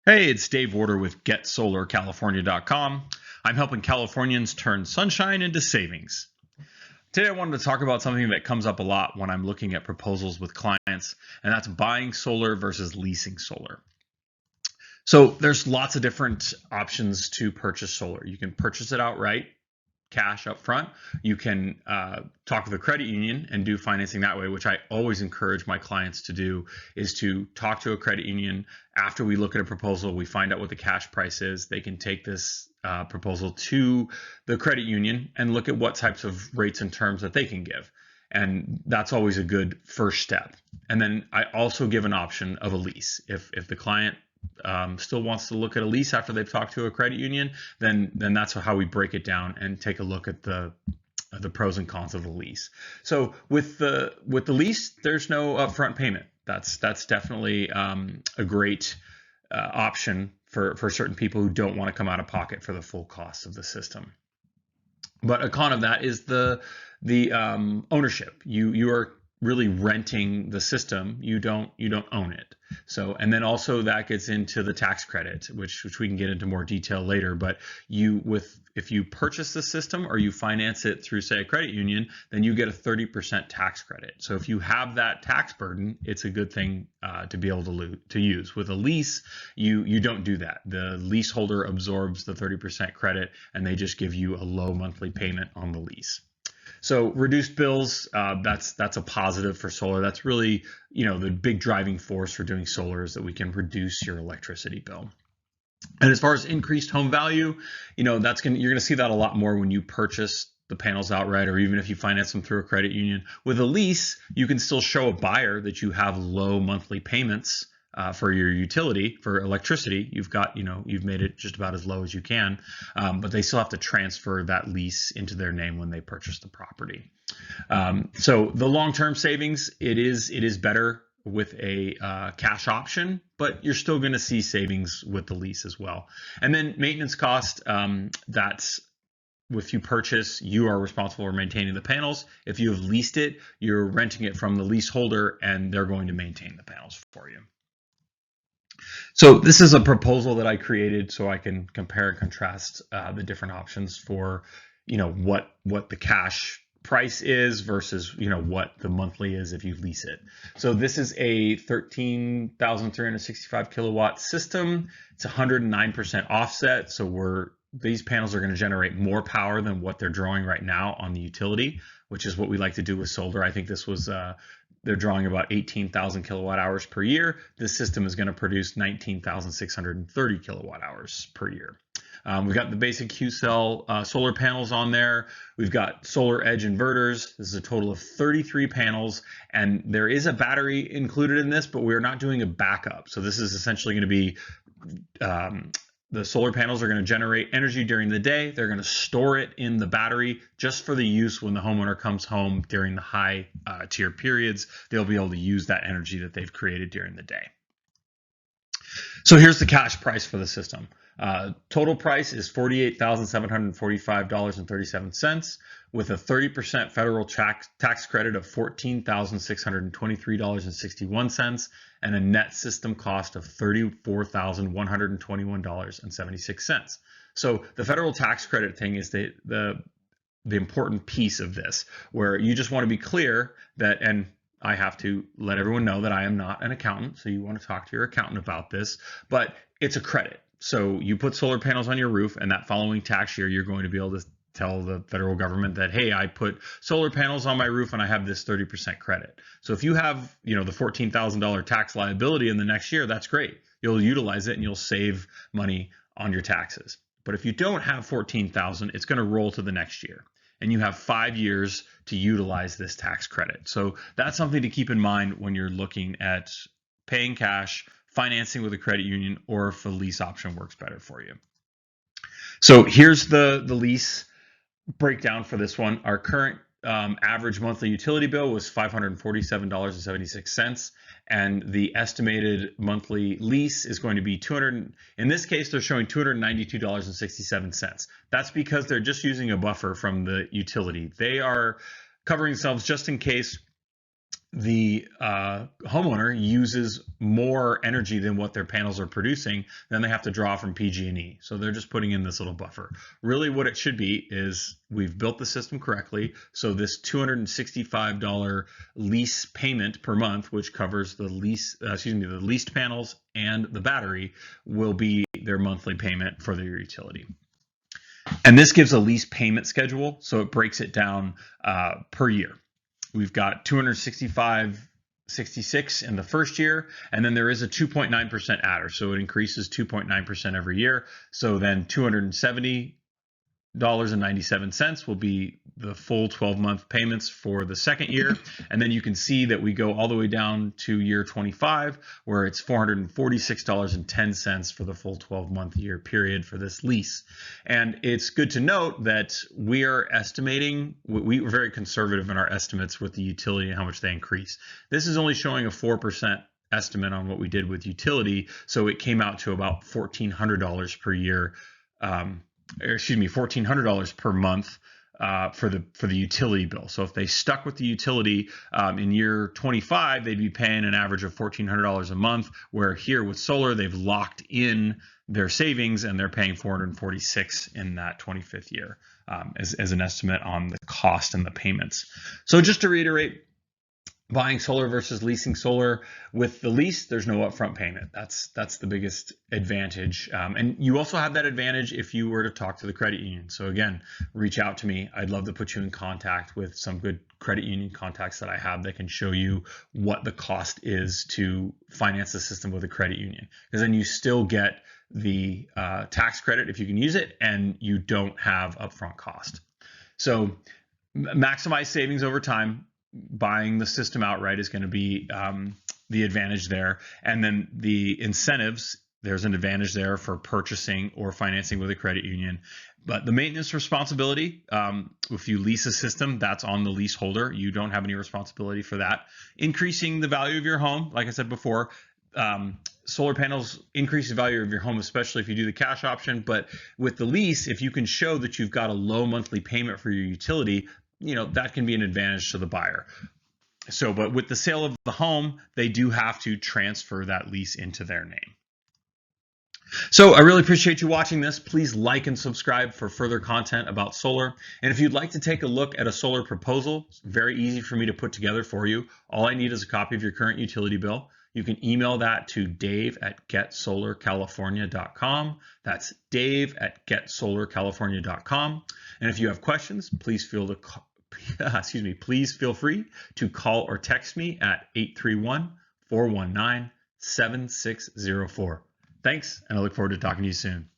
Hey, it's Dave Warder with GetSolarCalifornia.com. I'm helping Californians turn sunshine into savings. Today I wanted to talk about something that comes up a lot when I'm looking at proposals with clients, and that's buying solar versus leasing solar. So there's lots of different options to purchase solar. You can purchase it outright, cash up front. You can talk with a credit union and do financing that way, which I always encourage my clients to do, is to talk to a credit union. After we look at a proposal, we find out what the cash price is. They can take this proposal to the credit union and look at what types of rates and terms that they can give. And that's always a good first step. And then I also give an option of a lease. If the client still wants to look at a lease after they've talked to a credit union, then that's how we break it down and take a look at the pros and cons of the lease. So with the lease, there's no upfront payment. That's definitely a great option for certain people who don't want to come out of pocket for the full cost of the system. But a con of that is the ownership. You are really renting the system. You don't own it. So, and then also that gets into the tax credit, which we can get into more detail later. But if you purchase the system or you finance it through, say, a credit union, then you get a 30% tax credit. So if you have that tax burden, it's a good thing to be able to use. With a lease, you don't do that. The leaseholder absorbs the 30% credit, and they just give you a low monthly payment on the lease. So reduced bills, that's a positive for solar. That's really, the big driving force for doing solar is that we can reduce your electricity bill. And as far as increased home value, you're going to see that a lot more when you purchase the panels outright, or even if you finance them through a credit union. With a lease, you can still show a buyer that you have low monthly payments for your utility, for electricity. You've made it just about as low as you can, but they still have to transfer that lease into their name when they purchase the property. So the long-term savings, it is better with a cash option, but you're still going to see savings with the lease as well. And then maintenance cost, that's if you purchase, you are responsible for maintaining the panels. If you have leased it, you're renting it from the leaseholder, and they're going to maintain the panels for you. So this is a proposal that I created so I can compare and contrast the different options for, what the cash price is versus, what the monthly is if you lease it. So this is a 13,365 kilowatt system. It's 109% offset. So these panels are going to generate more power than what they're drawing right now on the utility, which is what we like to do with solar. I think this was they're drawing about 18,000 kilowatt hours per year. This system is going to produce 19,630 kilowatt hours per year. We've got the basic Q-cell solar panels on there. We've got solar edge inverters. This is a total of 33 panels, and there is a battery included in this, but we're not doing a backup. So this is essentially going to be the solar panels are going to generate energy during the day. They're going to store it in the battery just for the use when the homeowner comes home during the high tier periods. They'll be able to use that energy that they've created during the day. So here's the cash price for the system. Total price is $48,745.37 with a 30% federal tax credit of $14,623.61 and a net system cost of $34,121.76. So the federal tax credit thing is the important piece of this, where you just want to be clear that, and I have to let everyone know that I am not an accountant, so you want to talk to your accountant about this, but it's a credit. So you put solar panels on your roof, and that following tax year, you're going to be able to tell the federal government that, hey, I put solar panels on my roof and I have this 30% credit. So if you have, the $14,000 tax liability in the next year, that's great. You'll utilize it and you'll save money on your taxes. But if you don't have $14,000, it's going to roll to the next year. And you have 5 years to utilize this tax credit. So that's something to keep in mind when you're looking at paying cash, financing with a credit union, or if a lease option works better for you. So here's the lease breakdown for this one. Our current average monthly utility bill was $547.76, and the estimated monthly lease is going to be in this case, they're showing $292.67. That's because they're just using a buffer from the utility. They are covering themselves just in case the homeowner uses more energy than what their panels are producing, then they have to draw from PG&E. So they're just putting in this little buffer. Really what it should be is we've built the system correctly. So this $265 lease payment per month, which covers the the leased panels and the battery, will be their monthly payment for their utility. And this gives a lease payment schedule. So it breaks it down per year. We've got 265.66 in the first year, and then there is a 2.9% adder, so it increases 2.9% every year. So then $270.97 will be the full 12-month payments for the second year. And then you can see that we go all the way down to year 25, where it's $446.10 for the full 12-month year period for this lease. And it's good to note that we are estimating, we were very conservative in our estimates with the utility and how much they increase. This is only showing a 4% estimate on what we did with utility, so it came out to about $1,400 per year, $1,400 per month for the utility bill. So if they stuck with the utility in year 25, they'd be paying an average of $1,400 a month, where here with solar, they've locked in their savings and they're paying $446 in that 25th year as an estimate on the cost and the payments. So just to reiterate, buying solar versus leasing solar. With the lease, there's no upfront payment. That's the biggest advantage. And you also have that advantage if you were to talk to the credit union. So again, reach out to me. I'd love to put you in contact with some good credit union contacts that I have that can show you what the cost is to finance the system with a credit union. Because then you still get the tax credit if you can use it, and you don't have upfront cost. So maximize savings over time. Buying the system outright is going to be the advantage there. And then the incentives, there's an advantage there for purchasing or financing with a credit union. But the maintenance responsibility, if you lease a system, that's on the leaseholder. You don't have any responsibility for that. Increasing the value of your home, like I said before, solar panels increase the value of your home, especially if you do the cash option. But with the lease, if you can show that you've got a low monthly payment for your utility, that can be an advantage to the buyer. So, but with the sale of the home, they do have to transfer that lease into their name. So I really appreciate you watching this. Please like and subscribe for further content about solar. And if you'd like to take a look at a solar proposal, it's very easy for me to put together for you. All I need is a copy of your current utility bill. You can email that to dave@getsolarcalifornia.com. That's dave@getsolarcalifornia.com. And if you have questions, please feel free to call or text me at 831-419-7604. Thanks, and I look forward to talking to you soon.